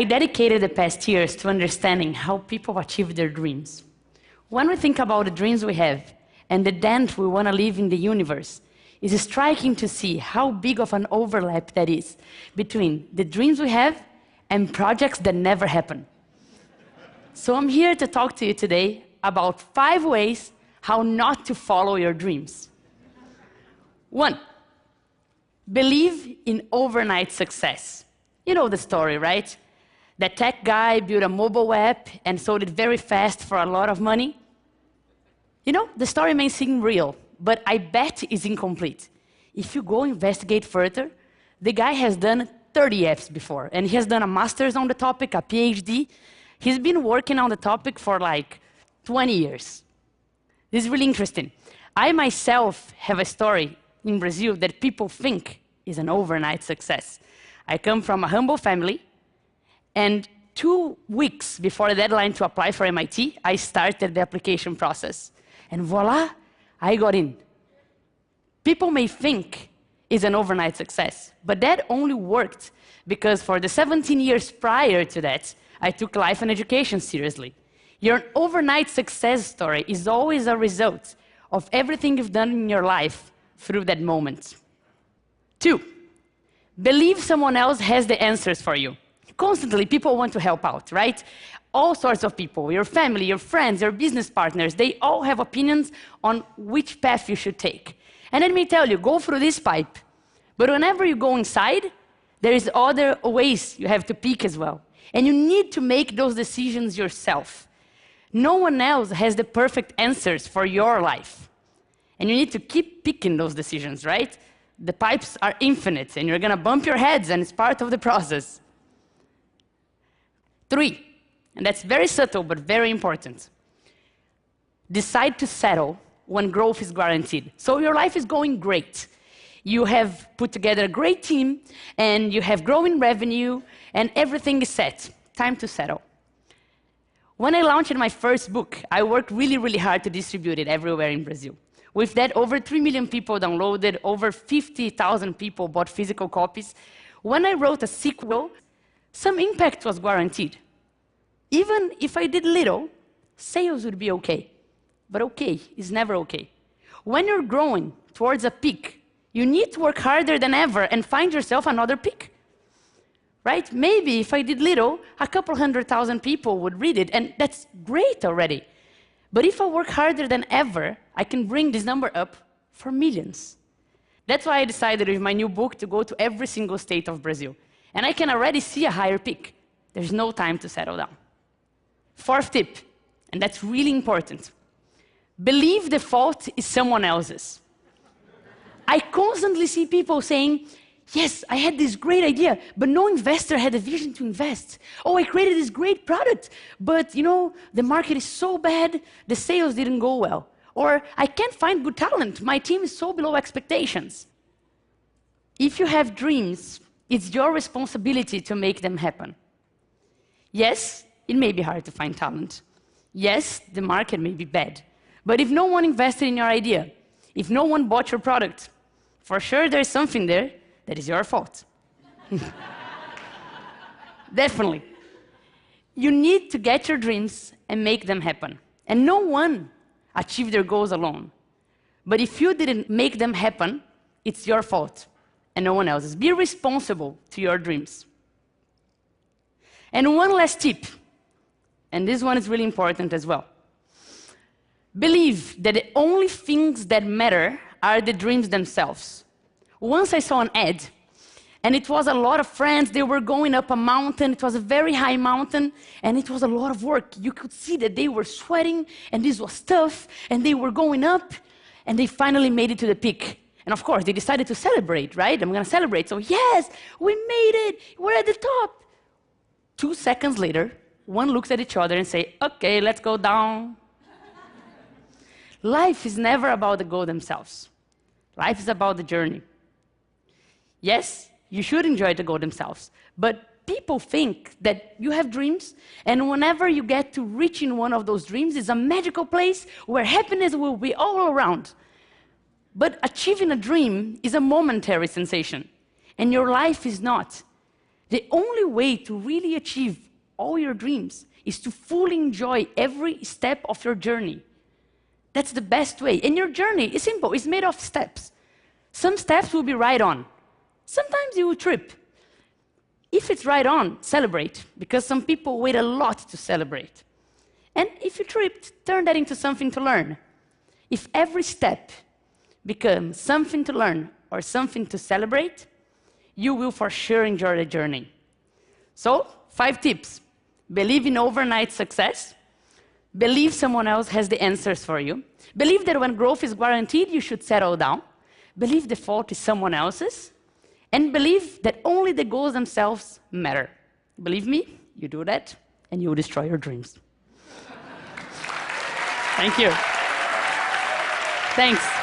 I dedicated the past years to understanding how people achieve their dreams. When we think about the dreams we have and the dent we want to leave in the universe, it's striking to see how big of an overlap that is between the dreams we have and projects that never happen. So I'm here to talk to you today about 5 ways how not to follow your dreams. 1, believe in overnight success. You know the story, right? That tech guy built a mobile app and sold it very fast for a lot of money. You know, the story may seem real, but I bet it's incomplete. If you go investigate further, the guy has done 30 apps before, and he has done a master's on the topic, a PhD. He's been working on the topic for like 20 years. This is really interesting. I myself have a story in Brazil that people think is an overnight success. I come from a humble family, and 2 weeks before the deadline to apply for MIT, I started the application process. And voila, I got in. People may think it's an overnight success, but that only worked because for the 17 years prior to that, I took life and education seriously. Your overnight success story is always a result of everything you've done in your life through that moment. 2, believe someone else has the answers for you. Constantly, people want to help out, right? All sorts of people, your family, your friends, your business partners, they all have opinions on which path you should take. And let me tell you, go through this pipe. But whenever you go inside, there is other ways you have to pick as well. And you need to make those decisions yourself. No one else has the perfect answers for your life. And you need to keep picking those decisions, right? The pipes are infinite, and you're going to bump your heads, and it's part of the process. 3, and that's very subtle but very important. Decide to settle when growth is guaranteed. So your life is going great. You have put together a great team, and you have growing revenue, and everything is set. Time to settle. When I launched my first book, I worked really, really hard to distribute it everywhere in Brazil. With that, over 3 million people downloaded, over 50,000 people bought physical copies. When I wrote a sequel, some impact was guaranteed. Even if I did little, sales would be okay. But okay is never okay. When you're growing towards a peak, you need to work harder than ever and find yourself another peak. Right? Maybe if I did little, a couple 100,000 people would read it, and that's great already. But if I work harder than ever, I can bring this number up for millions. That's why I decided with my new book to go to every single state of Brazil. And I can already see a higher peak. There's no time to settle down. 4th tip, and that's really important. Believe the fault is someone else's. I constantly see people saying, yes, I had this great idea, but no investor had a vision to invest. Oh, I created this great product, but you know, the market is so bad, the sales didn't go well. Or I can't find good talent, my team is so below expectations. If you have dreams, it's your responsibility to make them happen. Yes, it may be hard to find talent. Yes, the market may be bad. But if no one invested in your idea, if no one bought your product, for sure there's something there that is your fault. Definitely. You need to get your dreams and make them happen. And no one achieved their goals alone. But if you didn't make them happen, it's your fault and no one else's. Be responsible to your dreams. And one last tip, and this one is really important as well. Believe that the only things that matter are the dreams themselves. Once I saw an ad, and it was a lot of friends, they were going up a mountain, it was a very high mountain, and it was a lot of work. You could see that they were sweating, and this was tough, and they were going up, and they finally made it to the peak. And of course, they decided to celebrate, right? I'm gonna celebrate, so yes, we made it, we're at the top. 2 seconds later, one looks at each other and say, okay, let's go down. Life is never about the goal themselves. Life is about the journey. Yes, you should enjoy the goal themselves, but people think that you have dreams, and whenever you get to reaching one of those dreams, it's a magical place where happiness will be all around. But achieving a dream is a momentary sensation, and your life is not. The only way to really achieve all your dreams is to fully enjoy every step of your journey. That's the best way. And your journey is simple. It's made of steps. Some steps will be right on. Sometimes you will trip. If it's right on, celebrate, because some people wait a lot to celebrate. And if you tripped, turn that into something to learn. If every step becomes something to learn or something to celebrate, you will for sure enjoy the journey. So, 5 tips. Believe in overnight success. Believe someone else has the answers for you. Believe that when growth is guaranteed, you should settle down. Believe the fault is someone else's. And believe that only the goals themselves matter. Believe me, you do that, and you will destroy your dreams. Thank you. Thanks.